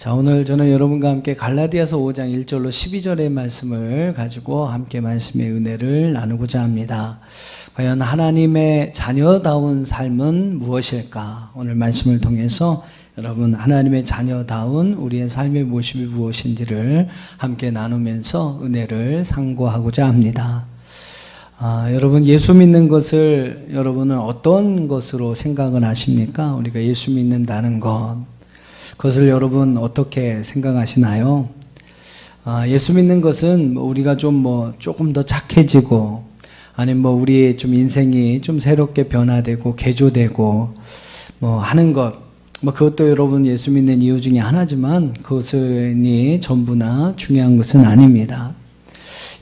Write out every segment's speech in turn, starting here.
자, 오늘 저는 여러분과 함께 갈라디아서 5장 1절로 12절의 말씀을 가지고 함께 말씀의 은혜를 나누고자 합니다. 과연 하나님의 자녀다운 삶은 무엇일까? 오늘 말씀을 통해서 여러분 하나님의 자녀다운 우리의 삶의 모습이 무엇인지를 함께 나누면서 은혜를 상고하고자 합니다. 여러분 예수 믿는 것을 여러분은 어떤 것으로 생각을 하십니까? 우리가 예수 믿는다는 것, 그것을 여러분 어떻게 생각하시나요? 예수 믿는 것은 우리가 조금 더 착해지고, 아니면 우리의 좀 인생이 좀 새롭게 변화되고 개조되고 하는 것, 그것도 여러분 예수 믿는 이유 중에 하나지만 그것이 전부나 중요한 것은 아닙니다.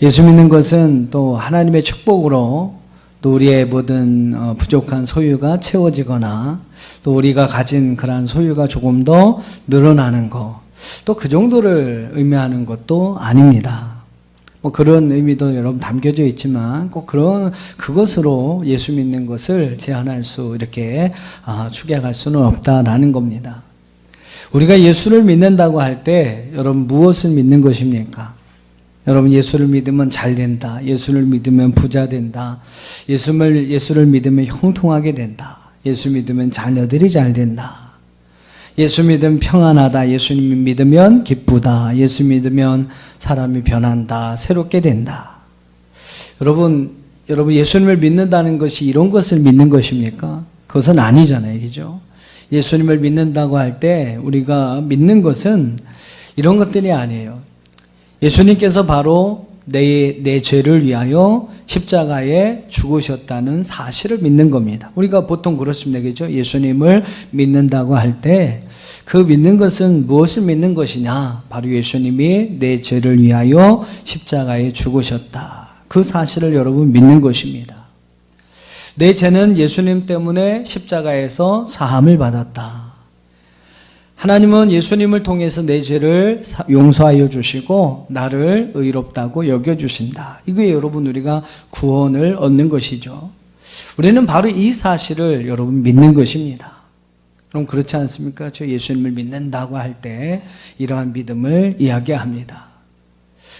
예수 믿는 것은 또 하나님의 축복으로 또 우리의 모든 부족한 소유가 채워지거나 또 우리가 가진 그러한 소유가 조금 더 늘어나는 것, 또 그 정도를 의미하는 것도 아닙니다. 그런 의미도 여러분 담겨져 있지만 꼭 그것으로 예수 믿는 것을 제한할 수 이렇게 축약할 수는 없다라는 겁니다. 우리가 예수를 믿는다고 할 때 여러분 무엇을 믿는 것입니까? 여러분 예수를 믿으면 잘 된다. 예수를 믿으면 부자 된다. 예수를 믿으면 형통하게 된다. 예수 믿으면 자녀들이 잘 된다. 예수 믿으면 평안하다. 예수 믿으면 기쁘다. 예수 믿으면 사람이 변한다. 새롭게 된다. 여러분 예수님을 믿는다는 것이 이런 것을 믿는 것입니까? 그것은 아니잖아요. 그죠? 예수님을 믿는다고 할 때 우리가 믿는 것은 이런 것들이 아니에요. 예수님께서 바로 내 죄를 위하여 십자가에 죽으셨다는 사실을 믿는 겁니다. 우리가 보통 그렇습니다. 그죠? 예수님을 믿는다고 할 때 그 믿는 것은 무엇을 믿는 것이냐? 바로 예수님이 내 죄를 위하여 십자가에 죽으셨다. 그 사실을 여러분 믿는 것입니다. 내 죄는 예수님 때문에 십자가에서 사함을 받았다. 하나님은 예수님을 통해서 내 죄를 용서하여 주시고 나를 의롭다고 여겨주신다. 이게 여러분 우리가 구원을 얻는 것이죠. 우리는 바로 이 사실을 여러분 믿는 것입니다. 그럼 그렇지 않습니까? 저 예수님을 믿는다고 할 때 이러한 믿음을 이야기합니다.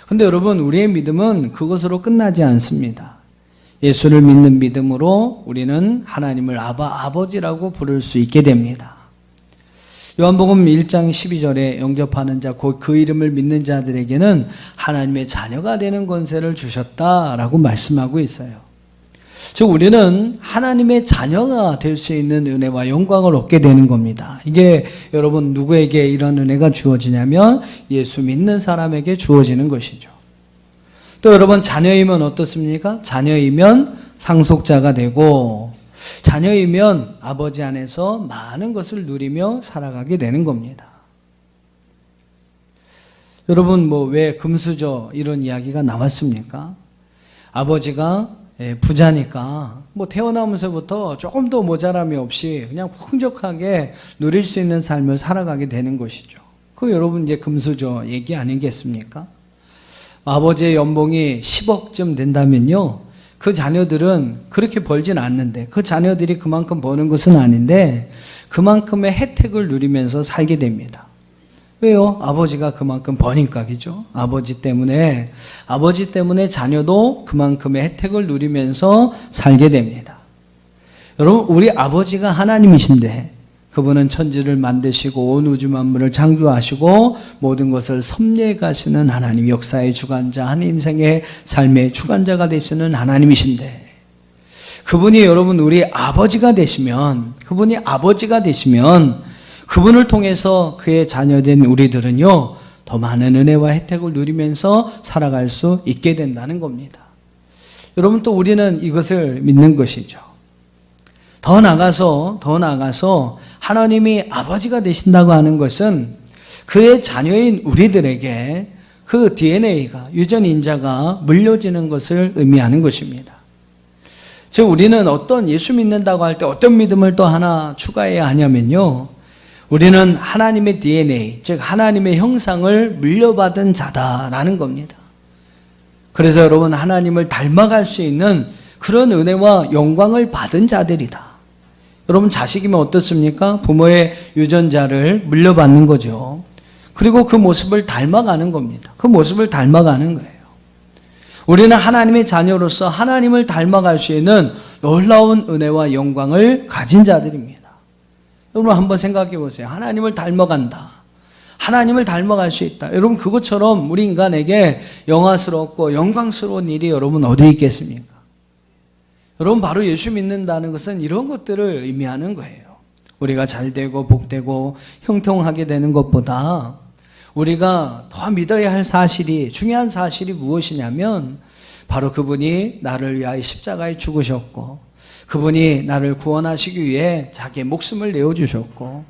그런데 여러분 우리의 믿음은 그것으로 끝나지 않습니다. 예수를 믿는 믿음으로 우리는 하나님을 아버지라고 부를 수 있게 됩니다. 요한복음 1장 12절에 영접하는 자, 곧 그 이름을 믿는 자들에게는 하나님의 자녀가 되는 권세를 주셨다라고 말씀하고 있어요. 즉 우리는 하나님의 자녀가 될 수 있는 은혜와 영광을 얻게 되는 겁니다. 이게 여러분 누구에게 이런 은혜가 주어지냐면 예수 믿는 사람에게 주어지는 것이죠. 또 여러분 자녀이면 어떻습니까? 자녀이면 상속자가 되고 자녀이면 아버지 안에서 많은 것을 누리며 살아가게 되는 겁니다. 여러분 왜 금수저 이런 이야기가 나왔습니까? 아버지가 부자니까 태어나면서부터 조금 더 모자람이 없이 그냥 풍족하게 누릴 수 있는 삶을 살아가게 되는 것이죠. 그 여러분 이제 금수저 얘기 아니겠습니까? 아버지의 연봉이 10억쯤 된다면요, 그 자녀들은 그렇게 벌진 않는데, 그 자녀들이 그만큼 버는 것은 아닌데 그만큼의 혜택을 누리면서 살게 됩니다. 왜요? 아버지가 그만큼 버니까, 그죠? 아버지 때문에 자녀도 그만큼의 혜택을 누리면서 살게 됩니다. 여러분 우리 아버지가 하나님이신데 그분은 천지를 만드시고 온 우주 만물을 창조하시고 모든 것을 섭리해 가시는 하나님, 역사의 주관자, 한 인생의 삶의 주관자가 되시는 하나님이신데 그분이 여러분 우리 아버지가 되시면 그분을 통해서 그의 자녀된 우리들은요 더 많은 은혜와 혜택을 누리면서 살아갈 수 있게 된다는 겁니다. 여러분 또 우리는 이것을 믿는 것이죠. 더 나아가서 하나님이 아버지가 되신다고 하는 것은 그의 자녀인 우리들에게 그 DNA가, 유전인자가 물려지는 것을 의미하는 것입니다. 즉 우리는 예수 믿는다고 할 때 어떤 믿음을 또 하나 추가해야 하냐면요, 우리는 하나님의 DNA, 즉 하나님의 형상을 물려받은 자다라는 겁니다. 그래서 여러분 하나님을 닮아갈 수 있는 그런 은혜와 영광을 받은 자들이다. 여러분 자식이면 어떻습니까? 부모의 유전자를 물려받는 거죠. 그리고 그 모습을 닮아가는 겁니다. 그 모습을 닮아가는 거예요. 우리는 하나님의 자녀로서 하나님을 닮아갈 수 있는 놀라운 은혜와 영광을 가진 자들입니다. 여러분 한번 생각해 보세요. 하나님을 닮아간다. 하나님을 닮아갈 수 있다. 여러분 그것처럼 우리 인간에게 영화스럽고 영광스러운 일이 여러분 어디 있겠습니까? 여러분 바로 예수 믿는다는 것은 이런 것들을 의미하는 거예요. 우리가 잘되고 복되고 형통하게 되는 것보다 우리가 더 믿어야 할 사실이, 중요한 사실이 무엇이냐면 바로 그분이 나를 위하여 십자가에 죽으셨고 그분이 나를 구원하시기 위해 자기의 목숨을 내어주셨고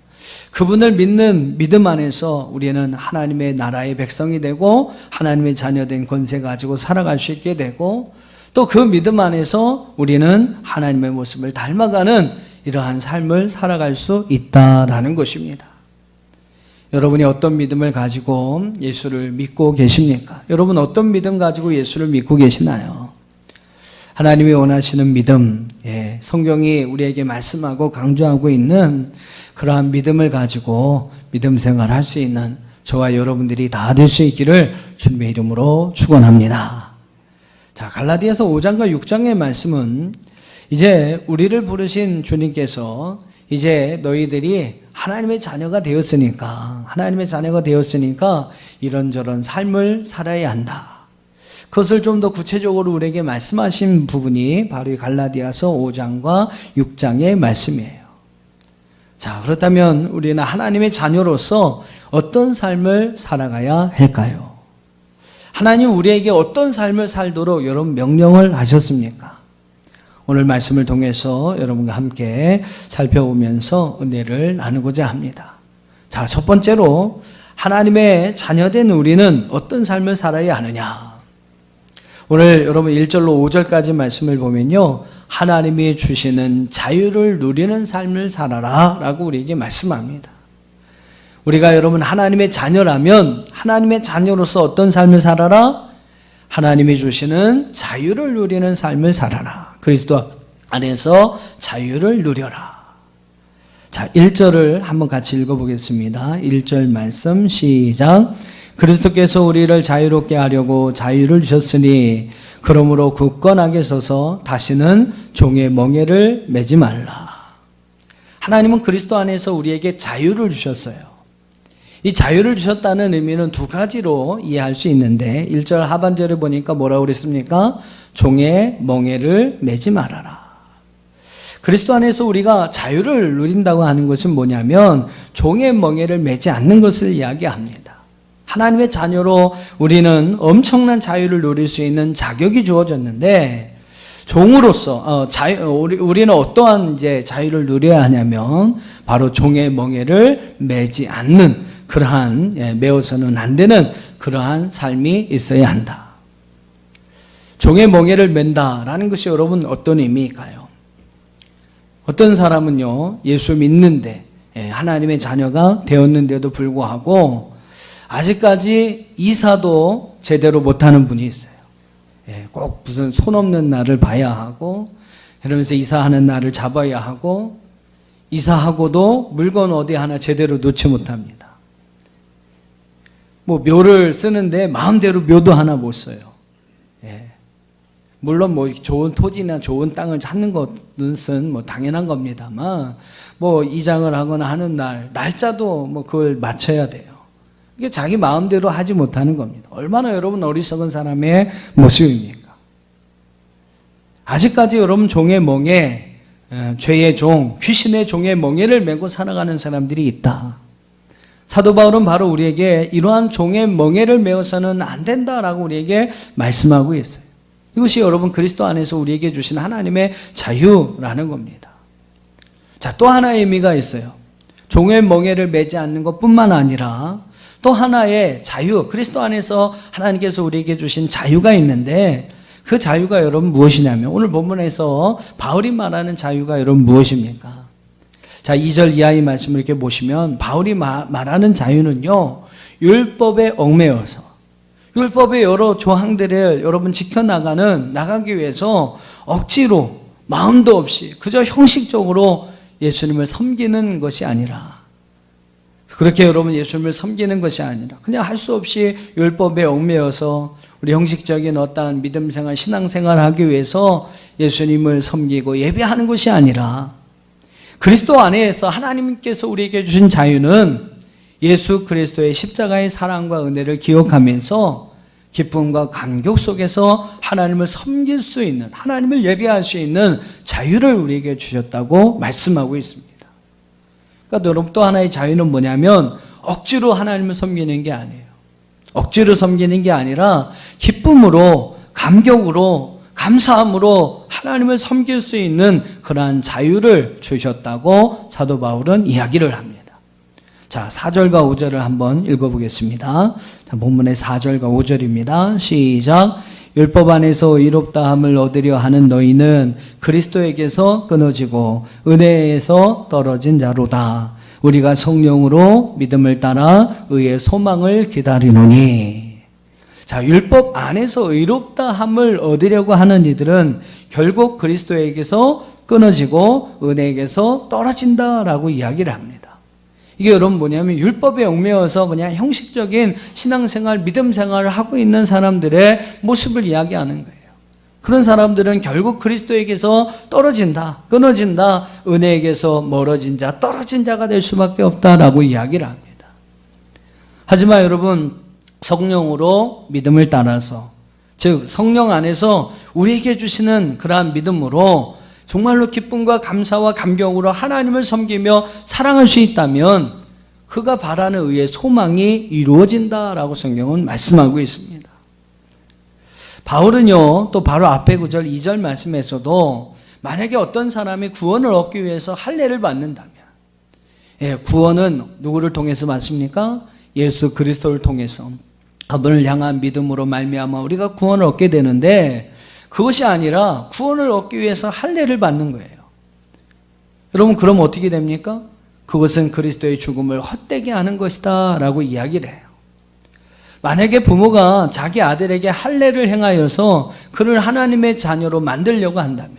그분을 믿는 믿음 안에서 우리는 하나님의 나라의 백성이 되고 하나님의 자녀된 권세 가지고 살아갈 수 있게 되고 또 그 믿음 안에서 우리는 하나님의 모습을 닮아가는 이러한 삶을 살아갈 수 있다라는 것입니다. 여러분이 어떤 믿음을 가지고 예수를 믿고 계십니까? 여러분 어떤 믿음 가지고 예수를 믿고 계시나요? 하나님이 원하시는 믿음, 성경이 우리에게 말씀하고 강조하고 있는 그러한 믿음을 가지고 믿음 생활할 수 있는 저와 여러분들이 다 될 수 있기를 주님의 이름으로 축원합니다. 자, 갈라디아서 5장과 6장의 말씀은 이제 우리를 부르신 주님께서 이제 너희들이 하나님의 자녀가 되었으니까 이런저런 삶을 살아야 한다. 그것을 좀 더 구체적으로 우리에게 말씀하신 부분이 바로 이 갈라디아서 5장과 6장의 말씀이에요. 자, 그렇다면 우리는 하나님의 자녀로서 어떤 삶을 살아가야 할까요? 하나님 우리에게 어떤 삶을 살도록 여러분 명령을 하셨습니까? 오늘 말씀을 통해서 여러분과 함께 살펴보면서 은혜를 나누고자 합니다. 자, 첫 번째로 하나님의 자녀된 우리는 어떤 삶을 살아야 하느냐? 오늘 여러분 1절로 5절까지 말씀을 보면요, 하나님이 주시는 자유를 누리는 삶을 살아라 라고 우리에게 말씀합니다. 우리가 여러분 하나님의 자녀라면 하나님의 자녀로서 어떤 삶을 살아라? 하나님이 주시는 자유를 누리는 삶을 살아라. 그리스도 안에서 자유를 누려라. 자, 1절을 한번 같이 읽어보겠습니다. 1절 말씀 시작. 그리스도께서 우리를 자유롭게 하려고 자유를 주셨으니 그러므로 굳건하게 서서 다시는 종의 멍에를 매지 말라. 하나님은 그리스도 안에서 우리에게 자유를 주셨어요. 이 자유를 주셨다는 의미는 두 가지로 이해할 수 있는데 1절 하반절에 보니까 뭐라고 그랬습니까? 종의 멍에를 매지 말아라. 그리스도 안에서 우리가 자유를 누린다고 하는 것은 뭐냐면 종의 멍에를 매지 않는 것을 이야기합니다. 하나님의 자녀로 우리는 엄청난 자유를 누릴 수 있는 자격이 주어졌는데 종으로서 우리는 어떠한 이제 자유를 누려야 하냐면 바로 종의 멍에를 매지 않는 그러한 매어서는 안 되는 그러한 삶이 있어야 한다. 종의 멍에를 맨다라는 것이 여러분 어떤 의미일까요? 어떤 사람은요 예수 믿는데 하나님의 자녀가 되었는데도 불구하고 아직까지 이사도 제대로 못하는 분이 있어요. 꼭 무슨 손 없는 날을 봐야 하고 이러면서 이사하는 날을 잡아야 하고 이사하고도 물건 어디 하나 제대로 놓지 못합니다. 뭐 묘를 쓰는데 마음대로 묘도 하나 못 써요. 물론 뭐 좋은 토지나 좋은 땅을 찾는 것은 뭐 당연한 겁니다만 뭐 이장을 하거나 하는 날짜도 뭐 그걸 맞춰야 돼요. 이게 자기 마음대로 하지 못하는 겁니다. 얼마나 여러분 어리석은 사람의 모습입니까? 아직까지 여러분 종의 멍에, 죄의 종, 귀신의 종의 멍에를 메고 살아가는 사람들이 있다. 사도 바울은 바로 우리에게 이러한 종의 멍에를 메어서는 안 된다라고 우리에게 말씀하고 있어요. 이것이 여러분 그리스도 안에서 우리에게 주신 하나님의 자유라는 겁니다. 자, 또 하나의 의미가 있어요. 종의 멍에를 매지 않는 것뿐만 아니라 또 하나의 자유, 그리스도 안에서 하나님께서 우리에게 주신 자유가 있는데 그 자유가 여러분 무엇이냐면 오늘 본문에서 바울이 말하는 자유가 여러분 무엇입니까? 자, 2절 이하의 말씀을 이렇게 보시면 바울이 말하는 자유는요, 율법에 얽매여서 율법의 여러 조항들을 여러분 나가기 위해서 억지로 마음도 없이 그저 형식적으로 예수님을 섬기는 것이 아니라 그렇게 여러분 예수님을 섬기는 것이 아니라 그냥 할 수 없이 율법에 얽매여서 우리 형식적인 어떠한 믿음생활, 신앙생활을 하기 위해서 예수님을 섬기고 예배하는 것이 아니라 그리스도 안에서 하나님께서 우리에게 주신 자유는 예수 그리스도의 십자가의 사랑과 은혜를 기억하면서 기쁨과 감격 속에서 하나님을 섬길 수 있는, 하나님을 예배할 수 있는 자유를 우리에게 주셨다고 말씀하고 있습니다. 그러니까 여러분 또 하나의 자유는 뭐냐면 억지로 하나님을 섬기는 게 아니에요. 억지로 섬기는 게 아니라 기쁨으로, 감격으로, 감사함으로 하나님을 섬길 수 있는 그러한 자유를 주셨다고 사도 바울은 이야기를 합니다. 자, 4절과 5절을 한번 읽어보겠습니다. 자, 본문의 4절과 5절입니다. 시작. 율법 안에서 의롭다함을 얻으려 하는 너희는 그리스도에게서 끊어지고 은혜에서 떨어진 자로다. 우리가 성령으로 믿음을 따라 의의 소망을 기다리노니. 자, 율법 안에서 의롭다함을 얻으려고 하는 이들은 결국 그리스도에게서 끊어지고 은혜에게서 떨어진다라고 이야기를 합니다. 이게 여러분 뭐냐면 율법에 얽매여서 그냥 형식적인 신앙생활, 믿음생활을 하고 있는 사람들의 모습을 이야기하는 거예요. 그런 사람들은 결국 그리스도에게서 떨어진다, 끊어진다, 은혜에게서 멀어진 자, 떨어진 자가 될 수밖에 없다라고 이야기를 합니다. 하지만 여러분 성령으로 믿음을 따라서, 즉 성령 안에서 우리에게 주시는 그러한 믿음으로 정말로 기쁨과 감사와 감격으로 하나님을 섬기며 사랑할 수 있다면 그가 바라는 의의 소망이 이루어진다라고 성경은 말씀하고 있습니다. 바울은요, 또 바로 앞에 9절, 2절 말씀에서도 만약에 어떤 사람이 구원을 얻기 위해서 할례를 받는다면, 구원은 누구를 통해서 받습니까? 예수 그리스도를 통해서 그분을 향한 믿음으로 말미암아 우리가 구원을 얻게 되는데, 그것이 아니라 구원을 얻기 위해서 할례를 받는 거예요. 여러분 그럼 어떻게 됩니까? 그것은 그리스도의 죽음을 헛되게 하는 것이다 라고 이야기를 해요. 만약에 부모가 자기 아들에게 할례를 행하여서 그를 하나님의 자녀로 만들려고 한다면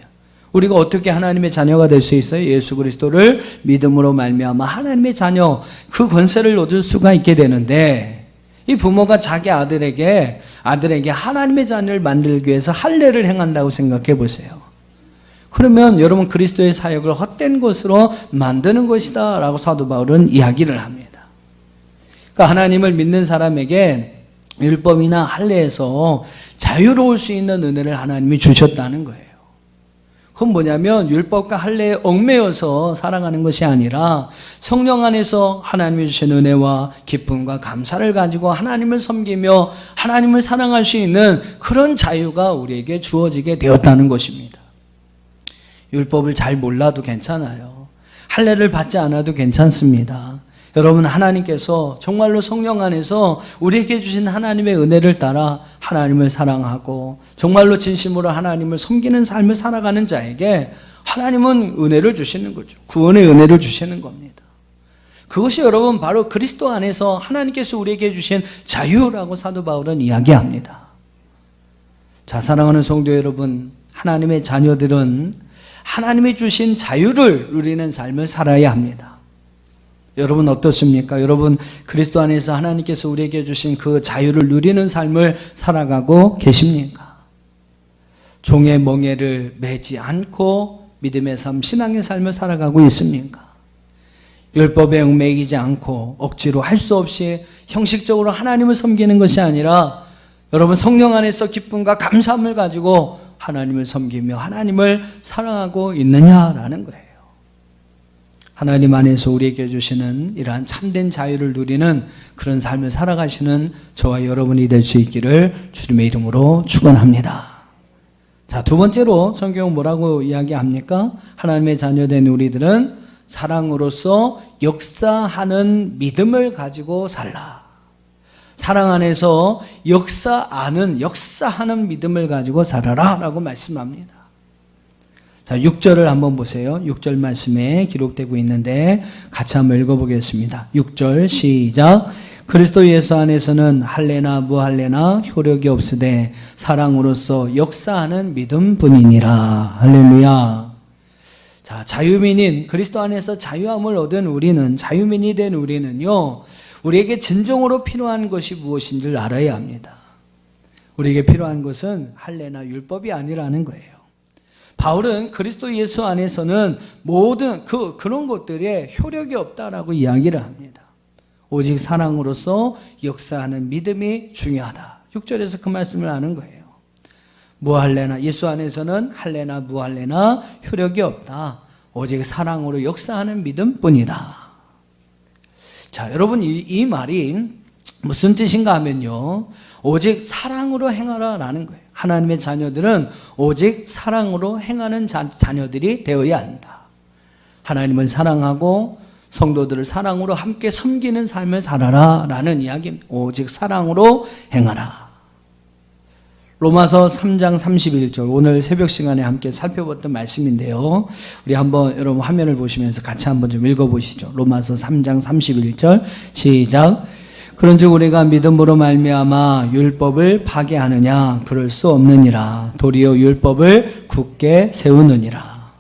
우리가 어떻게 하나님의 자녀가 될 수 있어요? 예수 그리스도를 믿음으로 말미암아 하나님의 자녀, 그 권세를 얻을 수가 있게 되는데, 이 부모가 자기 아들에게 하나님의 자녀를 만들기 위해서 할례를 행한다고 생각해 보세요. 그러면 여러분 그리스도의 사역을 헛된 것으로 만드는 것이다 라고 사도 바울은 이야기를 합니다. 그러니까 하나님을 믿는 사람에게 율법이나 할례에서 자유로울 수 있는 은혜를 하나님이 주셨다는 거예요. 그건 뭐냐면 율법과 할례에 얽매여서 살아가는 것이 아니라 성령 안에서 하나님이 주신 은혜와 기쁨과 감사를 가지고 하나님을 섬기며 하나님을 사랑할 수 있는 그런 자유가 우리에게 주어지게 되었다는 것입니다. 율법을 잘 몰라도 괜찮아요. 할례를 받지 않아도 괜찮습니다. 여러분 하나님께서 정말로 성령 안에서 우리에게 주신 하나님의 은혜를 따라 하나님을 사랑하고 정말로 진심으로 하나님을 섬기는 삶을 살아가는 자에게 하나님은 은혜를 주시는 거죠. 구원의 은혜를 주시는 겁니다. 그것이 여러분 바로 그리스도 안에서 하나님께서 우리에게 주신 자유라고 사도 바울은 이야기합니다. 자, 사랑하는 성도 여러분, 하나님의 자녀들은 하나님이 주신 자유를 누리는 삶을 살아야 합니다. 여러분 어떻습니까? 여러분 그리스도 안에서 하나님께서 우리에게 주신 그 자유를 누리는 삶을 살아가고 계십니까? 종의 멍에를 매지 않고 믿음의 삶, 신앙의 삶을 살아가고 있습니까? 율법에 얽매이지 않고 억지로 할 수 없이 형식적으로 하나님을 섬기는 것이 아니라 여러분 성령 안에서 기쁨과 감사함을 가지고 하나님을 섬기며 하나님을 사랑하고 있느냐라는 거예요. 하나님 안에서 우리에게 주시는 이러한 참된 자유를 누리는 그런 삶을 살아가시는 저와 여러분이 될 수 있기를 주님의 이름으로 축원합니다. 자, 두 번째로 성경은 뭐라고 이야기합니까? 하나님의 자녀된 우리들은 사랑으로서 역사하는 믿음을 가지고 살라. 사랑 안에서 역사하는 믿음을 가지고 살아라 라고 말씀합니다. 자, 6절을 한번 보세요. 6절 말씀에 기록되고 있는데 같이 한번 읽어보겠습니다. 6절 시작. 그리스도 예수 안에서는 할례나 무할례나 효력이 없으되 사랑으로서 역사하는 믿음뿐이니라. 할렐루야. 자, 자유민인 그리스도 안에서 자유함을 얻은 우리는, 자유민이 된 우리는요, 우리에게 진정으로 필요한 것이 무엇인지를 알아야 합니다. 우리에게 필요한 것은 할례나 율법이 아니라는 거예요. 바울은 그리스도 예수 안에서는 모든 그런 것들에 효력이 없다라고 이야기를 합니다. 오직 사랑으로서 역사하는 믿음이 중요하다. 6절에서 그 말씀을 하는 거예요. 무할례나, 예수 안에서는 할례나 무할례나 효력이 없다. 오직 사랑으로 역사하는 믿음뿐이다. 자, 여러분, 이 말이 무슨 뜻인가 하면요, 오직 사랑으로 행하라 라는 거예요. 하나님의 자녀들은 오직 사랑으로 행하는 자녀들이 되어야 한다. 하나님을 사랑하고 성도들을 사랑으로 함께 섬기는 삶을 살아라 라는 이야기입니다. 오직 사랑으로 행하라. 로마서 3장 31절, 오늘 새벽 시간에 함께 살펴봤던 말씀인데요, 우리 한번 여러분 화면을 보시면서 같이 한번 좀 읽어보시죠. 로마서 3장 31절 시작. 그런즉 우리가 믿음으로 말미암아 율법을 파괴하느냐? 그럴 수 없느니라. 도리어 율법을 굳게 세우느니라.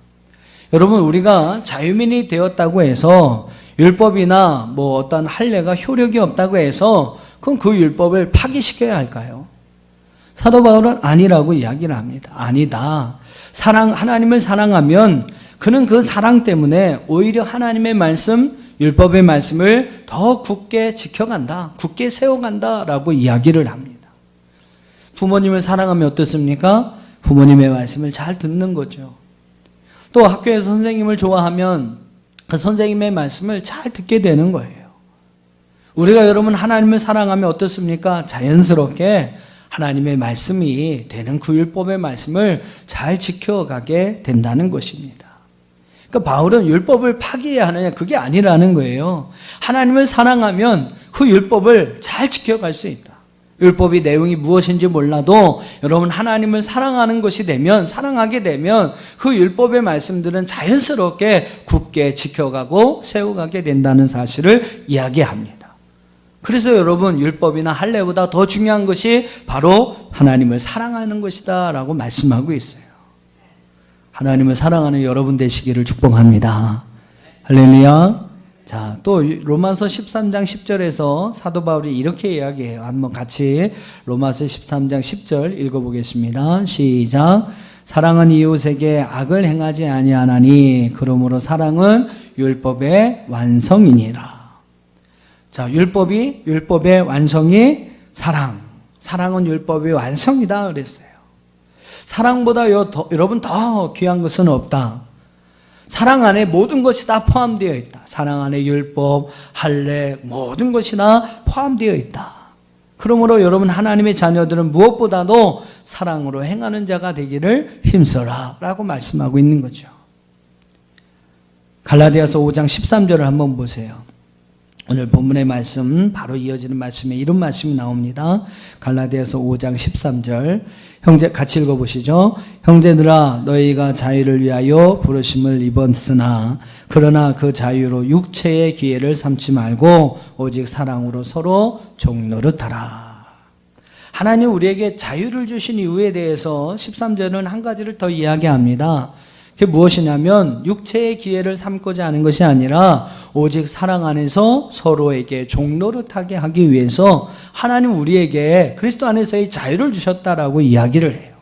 여러분, 우리가 자유민이 되었다고 해서 율법이나 뭐 어떤 할례가 효력이 없다고 해서 그럼 그 율법을 파기시켜야 할까요? 사도 바울은 아니라고 이야기를 합니다. 아니다. 하나님을 사랑하면 그는 그 사랑 때문에 오히려 하나님의 말씀, 율법의 말씀을 더 굳게 지켜간다, 굳게 세워간다라고 이야기를 합니다. 부모님을 사랑하면 어떻습니까? 부모님의 말씀을 잘 듣는 거죠. 또 학교에서 선생님을 좋아하면 그 선생님의 말씀을 잘 듣게 되는 거예요. 우리가 여러분 하나님을 사랑하면 어떻습니까? 자연스럽게 하나님의 말씀이 되는 그 율법의 말씀을 잘 지켜가게 된다는 것입니다. 그러니까 바울은 율법을 파기해야 하느냐, 그게 아니라는 거예요. 하나님을 사랑하면 그 율법을 잘 지켜갈 수 있다. 율법의 내용이 무엇인지 몰라도 여러분 하나님을 사랑하는 것이 되면, 사랑하게 되면 그 율법의 말씀들은 자연스럽게 굳게 지켜가고 세워가게 된다는 사실을 이야기합니다. 그래서 여러분, 율법이나 할례보다 더 중요한 것이 바로 하나님을 사랑하는 것이다 라고 말씀하고 있어요. 하나님을 사랑하는 여러분 되시기를 축복합니다. 할렐루야. 자, 또 로마서 13장 10절에서 사도 바울이 이렇게 이야기해요. 한번 같이 로마서 13장 10절 읽어보겠습니다. 시작. 사랑은 이웃에게 악을 행하지 아니하나니 그러므로 사랑은 율법의 완성이니라. 자, 율법의 완성이 사랑은 율법의 완성이다 그랬어요. 사랑보다 여러분 더 귀한 것은 없다. 사랑 안에 모든 것이 다 포함되어 있다. 사랑 안에 율법, 할례, 모든 것이 다 포함되어 있다. 그러므로 여러분 하나님의 자녀들은 무엇보다도 사랑으로 행하는 자가 되기를 힘써라 라고 말씀하고 있는 거죠. 갈라디아서 5장 13절을 한번 보세요. 오늘 본문의 말씀 바로 이어지는 말씀에 이런 말씀이 나옵니다. 갈라디아서 5장 13절, 형제 같이 읽어보시죠. 형제들아, 너희가 자유를 위하여 부르심을 입었으나 그러나 그 자유로 육체의 기회를 삼지 말고 오직 사랑으로 서로 종노릇하라. 하나님 우리에게 자유를 주신 이유에 대해서 13절은 한 가지를 더 이야기합니다. 그게 무엇이냐면 육체의 기회를 삼고자 하는 것이 아니라 오직 사랑 안에서 서로에게 종노릇하게 하기 위해서 하나님 우리에게 그리스도 안에서의 자유를 주셨다라고 이야기를 해요.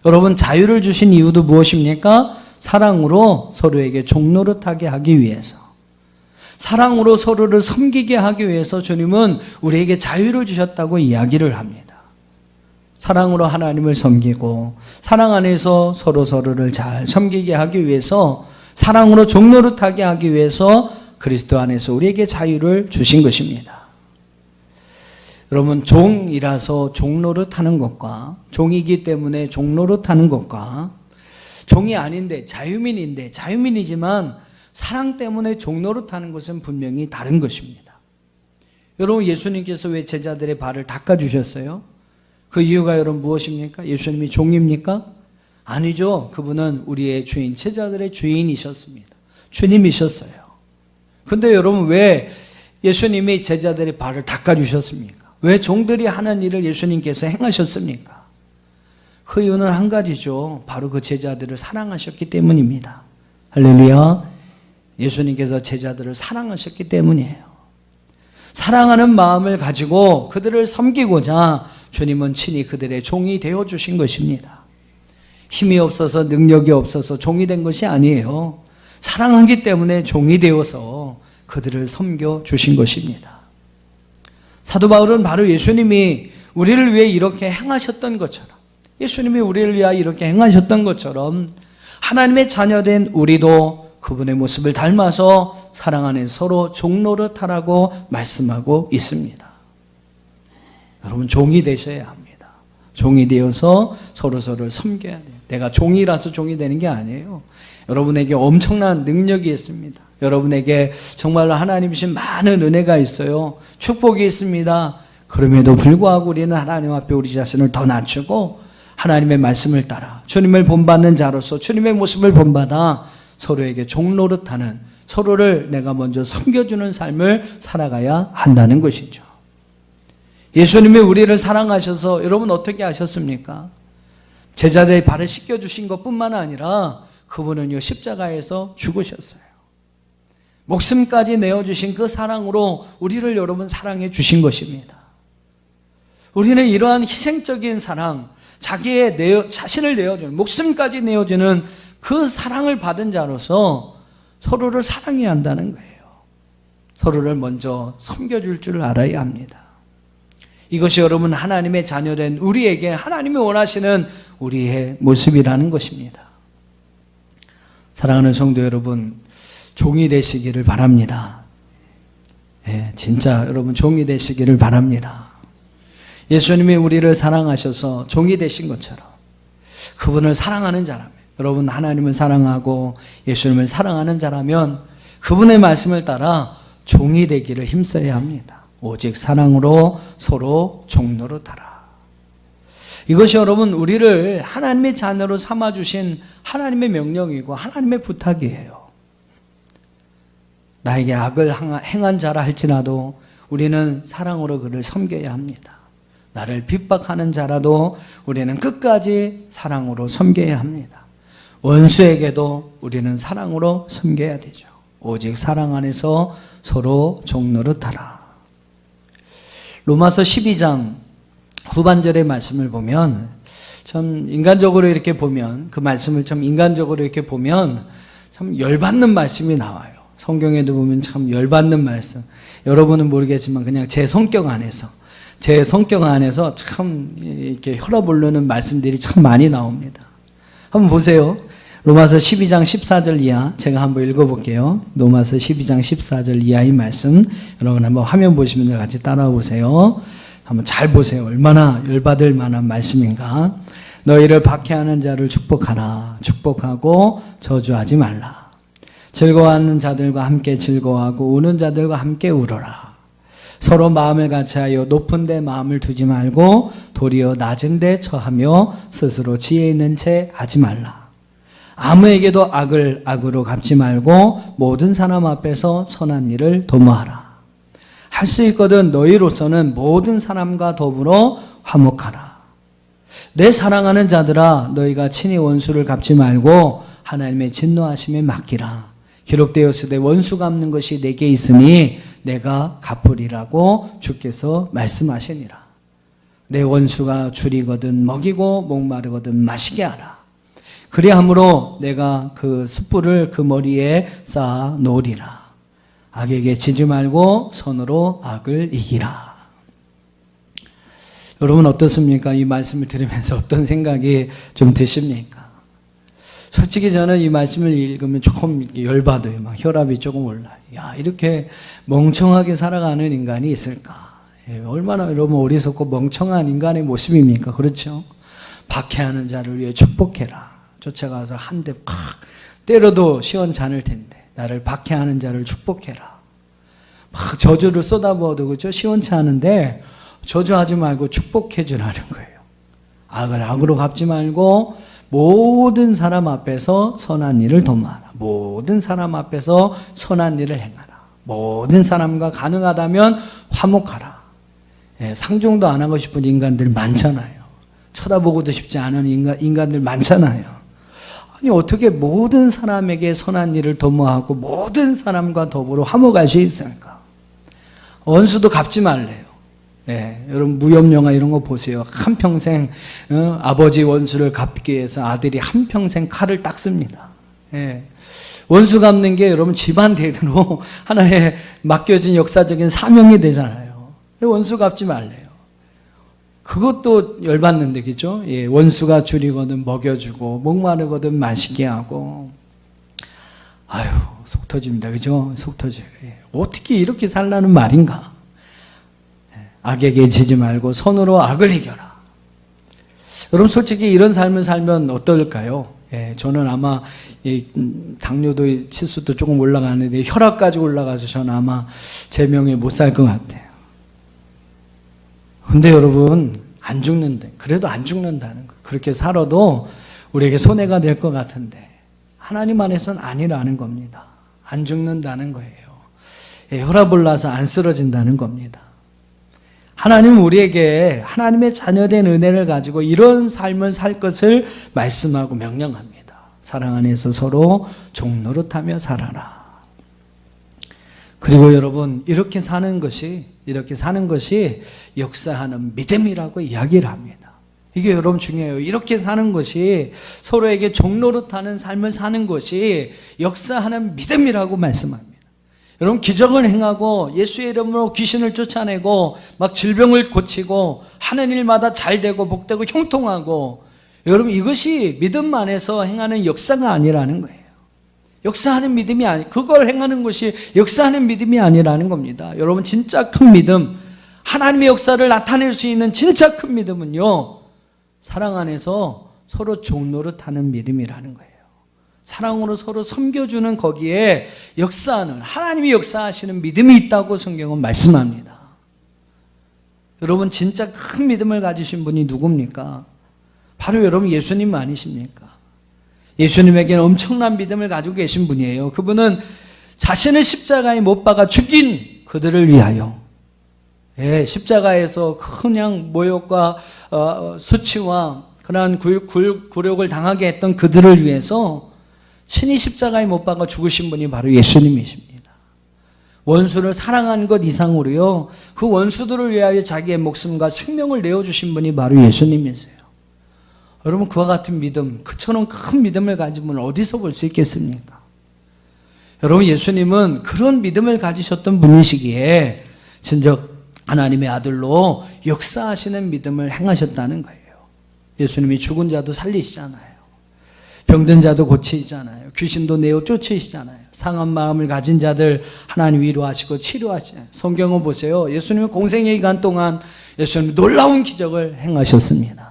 여러분, 자유를 주신 이유도 무엇입니까? 사랑으로 서로에게 종노릇하게 하기 위해서, 사랑으로 서로를 섬기게 하기 위해서 주님은 우리에게 자유를 주셨다고 이야기를 합니다. 사랑으로 하나님을 섬기고 사랑 안에서 서로를 잘 섬기게 하기 위해서, 사랑으로 종노릇하게 하기 위해서 그리스도 안에서 우리에게 자유를 주신 것입니다. 여러분, 종이라서 종노릇하는 것과, 종이기 때문에 종노릇하는 것과, 종이 아닌데 자유민인데 자유민이지만 사랑 때문에 종노릇하는 것은 분명히 다른 것입니다. 여러분, 예수님께서 왜 제자들의 발을 닦아주셨어요? 그 이유가 여러분 무엇입니까? 예수님이 종입니까? 아니죠. 그분은 우리의 주인, 제자들의 주인이셨습니다. 주님이셨어요. 근데 여러분, 왜 예수님이 제자들의 발을 닦아주셨습니까? 왜 종들이 하는 일을 예수님께서 행하셨습니까? 그 이유는 한 가지죠. 바로 그 제자들을 사랑하셨기 때문입니다. 할렐루야. 예수님께서 제자들을 사랑하셨기 때문이에요. 사랑하는 마음을 가지고 그들을 섬기고자 주님은 친히 그들의 종이 되어주신 것입니다. 힘이 없어서 능력이 없어서 종이 된 것이 아니에요. 사랑하기 때문에 종이 되어서 그들을 섬겨주신 것입니다. 사도 바울은 바로 예수님이 우리를 위해 이렇게 행하셨던 것처럼, 예수님이 우리를 위하여 이렇게 행하셨던 것처럼 하나님의 자녀된 우리도 그분의 모습을 닮아서 사랑 안에 서로 종노릇하라고 말씀하고 있습니다. 여러분, 종이 되셔야 합니다. 종이 되어서 서로서로 섬겨야 돼요. 내가 종이라서 종이 되는 게 아니에요. 여러분에게 엄청난 능력이 있습니다. 여러분에게 정말로 하나님 주신 많은 은혜가 있어요. 축복이 있습니다. 그럼에도 불구하고 우리는 하나님 앞에 우리 자신을 더 낮추고 하나님의 말씀을 따라 주님을 본받는 자로서 주님의 모습을 본받아 서로에게 종노릇하는, 서로를 내가 먼저 섬겨주는 삶을 살아가야 한다는 것이죠. 예수님이 우리를 사랑하셔서 여러분 어떻게 하셨습니까? 제자들의 발을 씻겨주신 것뿐만 아니라 그분은요 십자가에서 죽으셨어요. 목숨까지 내어주신 그 사랑으로 우리를 여러분 사랑해 주신 것입니다. 우리는 이러한 희생적인 사랑, 자신을 내어주는, 목숨까지 내어주는 그 사랑을 받은 자로서 서로를 사랑해야 한다는 거예요. 서로를 먼저 섬겨줄 줄 알아야 합니다. 이것이 여러분 하나님의 자녀된 우리에게 하나님이 원하시는 우리의 모습이라는 것입니다. 사랑하는 성도 여러분, 종이 되시기를 바랍니다. 진짜 여러분 종이 되시기를 바랍니다. 예수님이 우리를 사랑하셔서 종이 되신 것처럼 그분을 사랑하는 자라면, 여러분 하나님을 사랑하고 예수님을 사랑하는 자라면 그분의 말씀을 따라 종이 되기를 힘써야 합니다. 오직 사랑으로 서로 종노릇하라. 이것이 여러분 우리를 하나님의 자녀로 삼아주신 하나님의 명령이고 하나님의 부탁이에요. 나에게 악을 행한 자라 할지라도 우리는 사랑으로 그를 섬겨야 합니다. 나를 핍박하는 자라도 우리는 끝까지 사랑으로 섬겨야 합니다. 원수에게도 우리는 사랑으로 섬겨야 되죠. 오직 사랑 안에서 서로 종노릇하라. 로마서 12장 후반절의 말씀을 보면 참 인간적으로 이렇게 보면, 그 말씀을 참 인간적으로 이렇게 보면 참 열받는 말씀이 나와요. 성경에도 보면 참 열받는 말씀. 여러분은 모르겠지만 그냥 제 성격 안에서 참 이렇게 혈압 오르는 말씀들이 참 많이 나옵니다. 한번 보세요. 로마서 12장 14절 이하 제가 한번 읽어볼게요. 로마서 12장 14절 이하의 말씀 여러분 한번 화면 보시면 같이 따라와 보세요. 한번 잘 보세요. 얼마나 열받을 만한 말씀인가. 너희를 박해하는 자를 축복하라. 축복하고 저주하지 말라. 즐거워하는 자들과 함께 즐거워하고 우는 자들과 함께 울어라. 서로 마음을 같이하여 높은 데 마음을 두지 말고 도리어 낮은 데 처하며 스스로 지혜 있는 채 하지 말라. 아무에게도 악을 악으로 갚지 말고 모든 사람 앞에서 선한 일을 도모하라. 할 수 있거든 너희로서는 모든 사람과 더불어 화목하라. 내 사랑하는 자들아, 너희가 친히 원수를 갚지 말고 하나님의 진노하심에 맡기라. 기록되었으되 원수 갚는 것이 내게 있으니 내가 갚으리라고 주께서 말씀하시니라. 내 원수가 줄이거든 먹이고 목마르거든 마시게 하라. 그리함으로 내가 그 숯불을 그 머리에 쌓아 놓으리라. 악에게 지지 말고 선으로 악을 이기라. 여러분 어떻습니까? 이 말씀을 들으면서 어떤 생각이 좀 드십니까? 솔직히 저는 이 말씀을 읽으면 조금 열받아요. 막 혈압이 조금 올라요. 야, 이렇게 멍청하게 살아가는 인간이 있을까? 얼마나 여러분 어리석고 멍청한 인간의 모습입니까? 그렇죠? 박해하는 자를 위해 축복해라. 쫓아가서 한 대 팍 때려도 시원찮을 텐데 나를 박해하는 자를 축복해라. 막 저주를 쏟아부어도 그렇죠? 시원치 않은데 저주하지 말고 축복해 주라는 거예요. 악을 악으로 갚지 말고 모든 사람 앞에서 선한 일을 도모하라. 모든 사람 앞에서 선한 일을 행하라. 모든 사람과 가능하다면 화목하라. 상종도 안 하고 싶은 인간들 많잖아요. 쳐다보고도 싶지 않은 인간들 많잖아요. 아니 어떻게 모든 사람에게 선한 일을 도모하고 모든 사람과 더불어 화목할 수 있을까? 원수도 갚지 말래요. 예, 여러분 무협 영화 이런 거 보세요. 한평생 아버지 원수를 갚기 위해서 아들이 한평생 칼을 닦습니다. 예, 원수 갚는 게 여러분 집안 대대로 하나의 맡겨진 역사적인 사명이 되잖아요. 원수 갚지 말래요. 그것도 열받는데, 그죠? 예, 원수가 줄이거든 먹여주고, 목마르거든 마시게 하고. 아유, 속 터집니다. 그죠? 속 터져요. 예. 어떻게 이렇게 살라는 말인가? 예, 악에게 지지 말고 선으로 악을 이겨라. 여러분, 솔직히 이런 삶을 살면 어떨까요? 예, 저는 아마, 당뇨도 치수도 조금 올라가는데, 혈압까지 올라가서 저는 아마 제 명에 못 살 것 같아요. 근데 여러분 안 죽는데 그래도 안 죽는다는 거. 그렇게 살아도 우리에게 손해가 될 것 같은데 하나님 안에서는 아니라는 겁니다. 안 죽는다는 거예요. 예, 혈압 올라서 안 쓰러진다는 겁니다. 하나님은 우리에게 하나님의 자녀된 은혜를 가지고 이런 삶을 살 것을 말씀하고 명령합니다. 사랑 안에서 서로 종노릇하며 살아라. 그리고 여러분 이렇게 사는 것이 역사하는 믿음이라고 이야기를 합니다. 이게 여러분 중요해요. 이렇게 사는 것이 서로에게 종노릇하는 삶을 사는 것이 역사하는 믿음이라고 말씀합니다. 여러분 기적을 행하고 예수의 이름으로 귀신을 쫓아내고 막 질병을 고치고 하는 일마다 잘 되고 복되고 형통하고 여러분 이것이 믿음 안에서 행하는 역사가 아니라는 거예요. 역사하는 믿음이 그걸 행하는 것이 역사하는 믿음이 아니라는 겁니다. 여러분 진짜 큰 믿음, 하나님의 역사를 나타낼 수 있는 진짜 큰 믿음은요, 사랑 안에서 서로 종노릇하는 믿음이라는 거예요. 사랑으로 서로 섬겨주는 거기에 역사하는, 하나님이 역사하시는 믿음이 있다고 성경은 말씀합니다. 여러분 진짜 큰 믿음을 가지신 분이 누굽니까? 바로 여러분 예수님 아니십니까? 예수님에게는 엄청난 믿음을 가지고 계신 분이에요. 그분은 자신을 십자가에 못 박아 죽인 그들을 위하여, 예, 십자가에서 그냥 모욕과 수치와 그러한 굴욕을 당하게 했던 그들을 위해서 친히 십자가에 못 박아 죽으신 분이 바로 예수님이십니다. 원수를 사랑한 것 이상으로요, 그 원수들을 위하여 자기의 목숨과 생명을 내어주신 분이 바로 예수님이세요. 여러분 그와 같은 믿음, 그처럼 큰 믿음을 가진 분을 어디서 볼 수 있겠습니까? 여러분 예수님은 그런 믿음을 가지셨던 분이시기에 진정 하나님의 아들로 역사하시는 믿음을 행하셨다는 거예요. 예수님이 죽은 자도 살리시잖아요. 병든 자도 고치시잖아요. 귀신도 내어 쫓으시잖아요. 상한 마음을 가진 자들 하나님 위로하시고 치료하시잖아요. 성경을 보세요. 예수님은 공생의 기간 동안 예수님은 놀라운 기적을 행하셨습니다.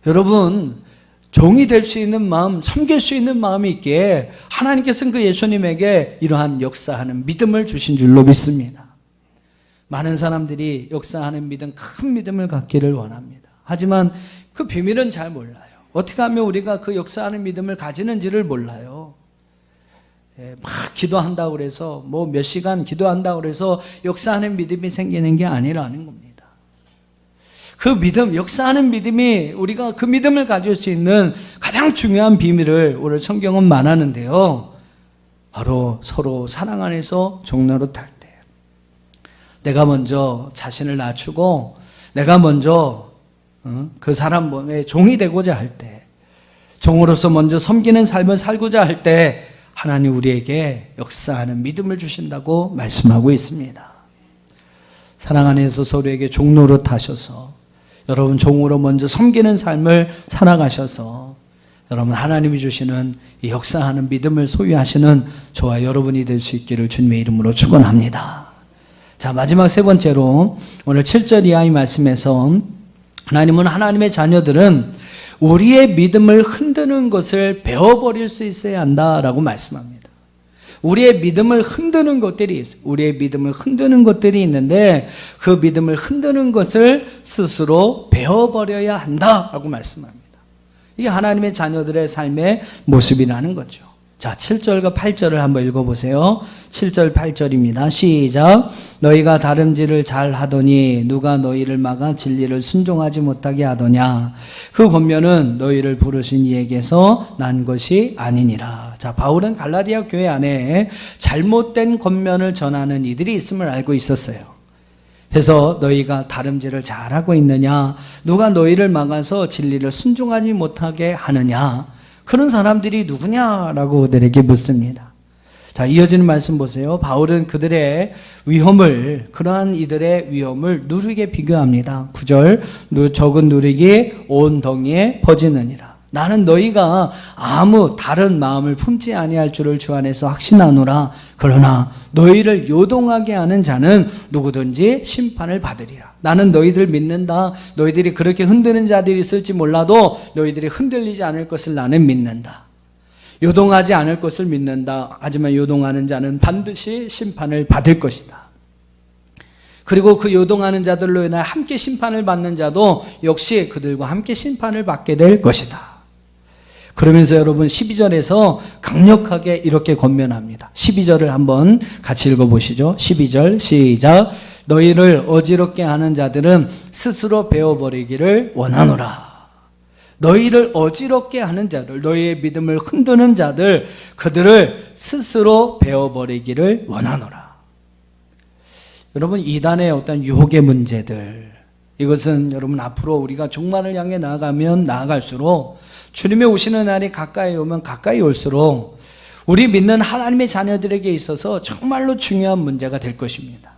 여러분 종이 될 수 있는 마음, 섬길 수 있는 마음이 있기에 하나님께서는 그 예수님에게 이러한 역사하는 믿음을 주신 줄로 믿습니다. 많은 사람들이 역사하는 믿음, 큰 믿음을 갖기를 원합니다. 하지만 그 비밀은 잘 몰라요. 어떻게 하면 우리가 그 역사하는 믿음을 가지는지를 몰라요. 막 기도한다고 그래서 뭐 몇 시간 기도한다고 그래서 역사하는 믿음이 생기는 게 아니라는 겁니다. 그 믿음, 역사하는 믿음이 우리가 그 믿음을 가질 수 있는 가장 중요한 비밀을 오늘 성경은 말하는데요, 바로 서로 사랑 안에서 종노릇할 때, 내가 먼저 자신을 낮추고 내가 먼저 그 사람 몸에 종이 되고자 할 때, 종으로서 먼저 섬기는 삶을 살고자 할 때 하나님 우리에게 역사하는 믿음을 주신다고 말씀하고 있습니다. 사랑 안에서 서로에게 종노릇 하셔서 여러분 종으로 먼저 섬기는 삶을 살아가셔서 여러분 하나님이 주시는 이 역사하는 믿음을 소유하시는 저와 여러분이 될 수 있기를 주님의 이름으로 축원합니다. 자, 마지막 세 번째로 오늘 7절 이하의 말씀에서 하나님은 하나님의 자녀들은 우리의 믿음을 흔드는 것을 배워버릴 수 있어야 한다라고 말씀합니다. 우리의 믿음을 흔드는 것들이 있어요. 우리의 믿음을 흔드는 것들이 있는데 그 믿음을 흔드는 것을 스스로 배워버려야 한다라고 말씀합니다. 이게 하나님의 자녀들의 삶의 모습이라는 거죠. 자, 7절과 8절을 한번 읽어보세요. 7절 8절입니다. 시작. 너희가 다름질을 잘 하더니 누가 너희를 막아 진리를 순종하지 못하게 하더냐. 그 권면은 너희를 부르신 이에게서 난 것이 아니니라. 자, 바울은 갈라디아 교회 안에 잘못된 권면을 전하는 이들이 있음을 알고 있었어요. 그래서 너희가 다름질을 잘하고 있느냐, 누가 너희를 막아서 진리를 순종하지 못하게 하느냐, 그런 사람들이 누구냐라고 그들에게 묻습니다. 자, 이어지는 말씀 보세요. 바울은 그들의 위험을, 그러한 이들의 위험을 누룩에 비교합니다. 9절, 적은 누룩이 온 덩이에 퍼지느니라. 나는 너희가 아무 다른 마음을 품지 아니할 줄을 주 안에서 확신하노라. 그러나 너희를 요동하게 하는 자는 누구든지 심판을 받으리라. 나는 너희들 믿는다. 너희들이 그렇게 흔드는 자들이 있을지 몰라도 너희들이 흔들리지 않을 것을 나는 믿는다. 요동하지 않을 것을 믿는다. 하지만 요동하는 자는 반드시 심판을 받을 것이다. 그리고 그 요동하는 자들로 인하여 함께 심판을 받는 자도 역시 그들과 함께 심판을 받게 될 것이다. 그러면서 여러분 12절에서 강력하게 이렇게 권면합니다. 12절을 한번 같이 읽어보시죠. 12절 시작. 너희를 어지럽게 하는 자들은 스스로 베어버리기를 원하노라. 너희를 어지럽게 하는 자들, 너희의 믿음을 흔드는 자들, 그들을 스스로 베어버리기를 원하노라. 여러분, 이단의 어떤 유혹의 문제들, 이것은 여러분 앞으로 우리가 종말을 향해 나아가면 나아갈수록, 주님의 오시는 날이 가까이 오면 가까이 올수록 우리 믿는 하나님의 자녀들에게 있어서 정말로 중요한 문제가 될 것입니다.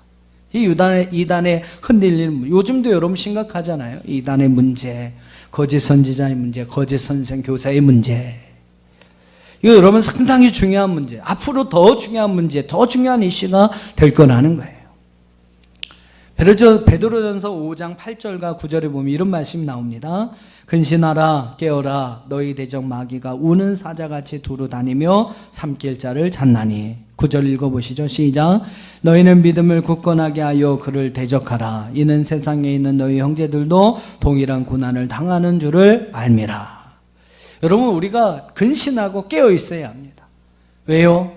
이 이단의 흔들리는, 요즘도 여러분 심각하잖아요. 이단의 문제, 거짓 선지자의 문제, 거짓 선생 교사의 문제. 이거 여러분 상당히 중요한 문제, 앞으로 더 중요한 문제, 더 중요한 이슈가 될 거라는 거예요. 베드로전서 5장 8절과 9절에 보면 이런 말씀이 나옵니다. 근신하라, 깨어라, 너희 대적 마귀가 우는 사자같이 두루 다니며 삼킬 자를 찾나니. 9절 읽어보시죠. 시작. 너희는 믿음을 굳건하게 하여 그를 대적하라. 이는 세상에 있는 너희 형제들도 동일한 고난을 당하는 줄을 알미라. 여러분, 우리가 근신하고 깨어 있어야 합니다. 왜요?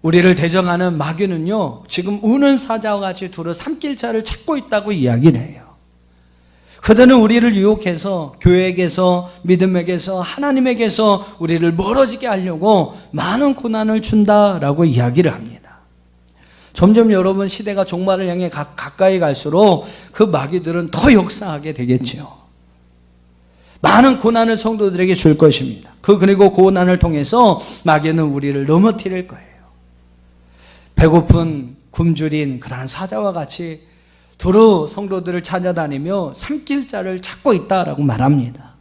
우리를 대적하는 마귀는요, 지금 우는 사자와 같이 두루 삼킬 자를 찾고 있다고 이야기를 해요. 그들은 우리를 유혹해서 교회에게서, 믿음에게서, 하나님에게서 우리를 멀어지게 하려고 많은 고난을 준다라고 이야기를 합니다. 점점 여러분 시대가 종말을 향해 가까이 갈수록 그 마귀들은 더 역사하게 되겠죠. 많은 고난을 성도들에게 줄 것입니다. 그리고 고난을 통해서 마귀는 우리를 넘어뜨릴 거예요. 배고픈 굶주린 그러한 사자와 같이 두루 성도들을 찾아다니며 삼킬 자를 찾고 있다라고 말합니다.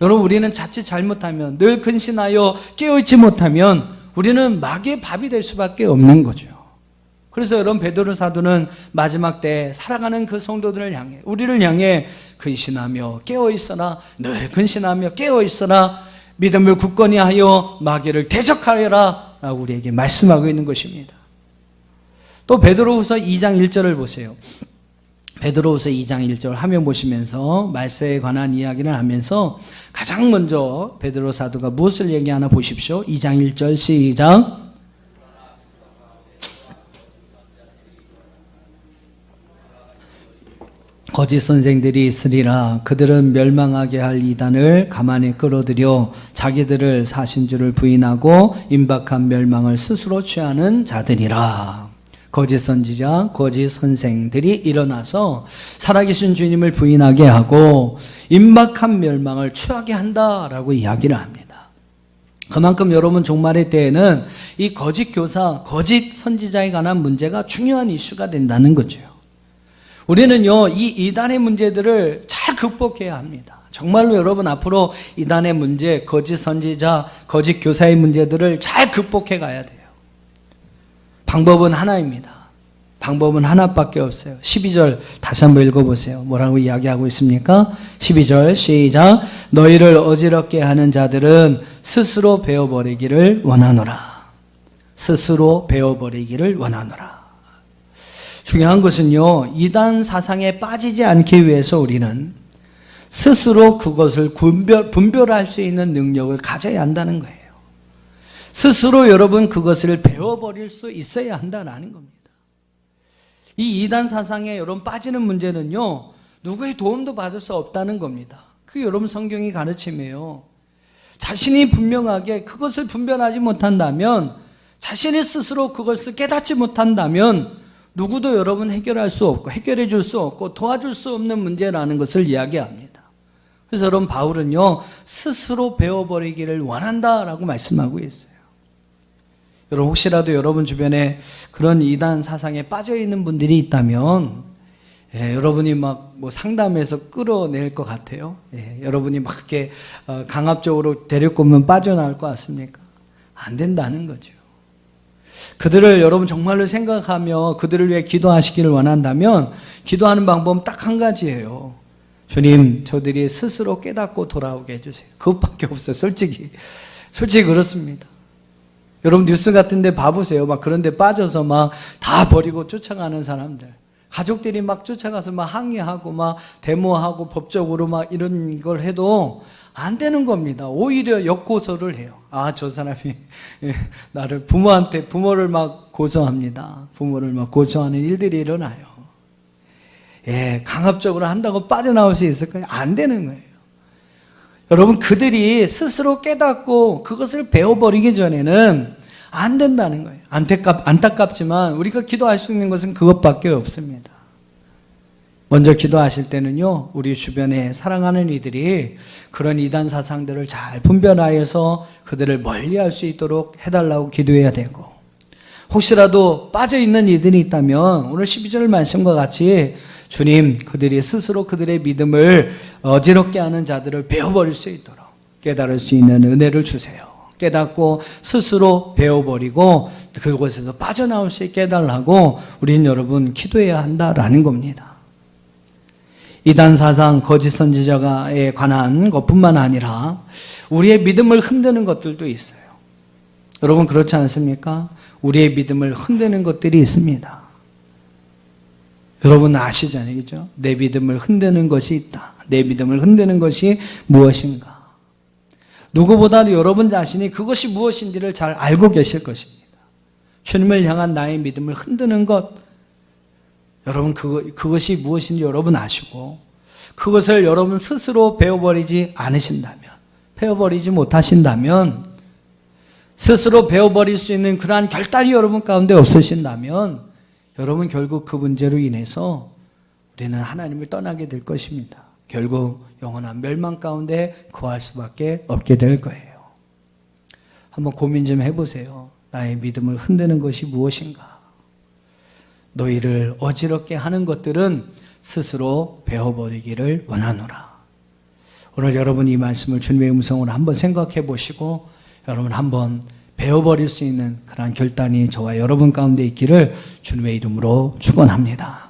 여러분, 우리는 자칫 잘못하면, 늘 근신하여 깨어있지 못하면 우리는 마귀의 밥이 될 수밖에 없는 거죠. 그래서 여러분, 베드로 사도는 마지막 때 살아가는 그 성도들을 향해, 우리를 향해 근신하며 깨어있어라, 늘 근신하며 깨어있어라, 믿음을 굳건히 하여 마귀를 대적하여라 라고 우리에게 말씀하고 있는 것입니다. 또 베드로후서 2장 1절을 보세요. 베드로후서 2장 1절 화면 보시면서 말세에 관한 이야기를 하면서 가장 먼저 베드로 사도가 무엇을 얘기하나 보십시오. 2장 1절 시작. 거짓 선생들이 있으리라. 그들은 멸망하게 할 이단을 가만히 끌어들여 자기들을 사신 줄을 부인하고 임박한 멸망을 스스로 취하는 자들이라. 거짓 선지자, 거짓 선생들이 일어나서 살아계신 주님을 부인하게 하고 임박한 멸망을 취하게 한다라고 이야기를 합니다. 그만큼 여러분 종말의 때에는 이 거짓 교사, 거짓 선지자에 관한 문제가 중요한 이슈가 된다는 거죠. 우리는요, 이 이단의 문제들을 잘 극복해야 합니다. 정말로 여러분 앞으로 이단의 문제, 거짓 선지자, 거짓 교사의 문제들을 잘 극복해 가야 돼요. 방법은 하나입니다. 방법은 하나밖에 없어요. 12절 다시 한번 읽어보세요. 뭐라고 이야기하고 있습니까? 12절 시작. 너희를 어지럽게 하는 자들은 스스로 베어버리기를 원하노라. 스스로 베어버리기를 원하노라. 중요한 것은요, 이단 사상에 빠지지 않기 위해서 우리는 스스로 그것을 분별할 수 있는 능력을 가져야 한다는 거예요. 스스로 여러분 그것을 배워버릴 수 있어야 한다는 겁니다. 이 이단 사상에 여러분 빠지는 문제는요, 누구의 도움도 받을 수 없다는 겁니다. 그게 여러분 성경이 가르침이에요. 자신이 분명하게 그것을 분별하지 못한다면, 자신이 스스로 그것을 깨닫지 못한다면 누구도 여러분 해결할 수 없고 해결해 줄 수 없고 도와줄 수 없는 문제라는 것을 이야기합니다. 그래서 여러분 바울은요, 스스로 배워버리기를 원한다라고 말씀하고 있어요. 여러분 혹시라도 여러분 주변에 그런 이단 사상에 빠져 있는 분들이 있다면, 여러분이 막 뭐 상담해서 끌어낼 것 같아요. 여러분이 막 이렇게 강압적으로 데리고면 빠져나올 것 같습니까? 안 된다는 거죠. 그들을 여러분 정말로 생각하며 그들을 위해 기도하시기를 원한다면 기도하는 방법은 딱 한 가지예요. 주님, 저들이 스스로 깨닫고 돌아오게 해주세요. 그것밖에 없어요. 솔직히 그렇습니다. 여러분 뉴스 같은 데 봐보세요. 막 그런 데 빠져서 막 다 버리고 쫓아가는 사람들, 가족들이 막 쫓아가서 막 항의하고 막 데모하고 법적으로 막 이런 걸 해도 안 되는 겁니다. 오히려 역고소를 해요. 아, 저 사람이 나를 부모를 막 고소합니다. 부모를 막 고소하는 일들이 일어나요. 강압적으로 한다고 빠져나올 수 있을까요? 안 되는 거예요. 여러분, 그들이 스스로 깨닫고 그것을 배워버리기 전에는 안 된다는 거예요. 안타깝지만 우리가 기도할 수 있는 것은 그것밖에 없습니다. 먼저 기도하실 때는요, 우리 주변에 사랑하는 이들이 그런 이단 사상들을 잘 분별하여서 그들을 멀리할 수 있도록 해달라고 기도해야 되고, 혹시라도 빠져있는 이들이 있다면 오늘 12절 말씀과 같이 주님, 그들이 스스로 그들의 믿음을 어지럽게 하는 자들을 배워버릴 수 있도록 깨달을 수 있는 은혜를 주세요. 깨닫고 스스로 배워버리고 그곳에서 빠져나올 수 있게 해달라고 우리는 여러분 기도해야 한다라는 겁니다. 이단 사상, 거짓 선지자에 관한 것뿐만 아니라 우리의 믿음을 흔드는 것들도 있어요. 여러분 그렇지 않습니까? 우리의 믿음을 흔드는 것들이 있습니다. 여러분 아시잖아요, 그죠? 내 믿음을 흔드는 것이 있다. 내 믿음을 흔드는 것이 무엇인가? 누구보다도 여러분 자신이 그것이 무엇인지를 잘 알고 계실 것입니다. 주님을 향한 나의 믿음을 흔드는 것, 여러분 그것이 무엇인지 여러분 아시고, 그것을 여러분 스스로 배워버리지 않으신다면, 배워버리지 못하신다면, 스스로 배워버릴 수 있는 그러한 결단이 여러분 가운데 없으신다면 여러분 결국 그 문제로 인해서 우리는 하나님을 떠나게 될 것입니다. 결국 영원한 멸망 가운데 거할 수밖에 없게 될 거예요. 한번 고민 좀 해보세요. 나의 믿음을 흔드는 것이 무엇인가? 너희를 어지럽게 하는 것들은 스스로 배워버리기를 원하노라. 오늘 여러분 이 말씀을 주님의 음성으로 한번 생각해 보시고 여러분 한번 배워버릴 수 있는 그런 결단이 저와 여러분 가운데 있기를 주님의 이름으로 축원합니다.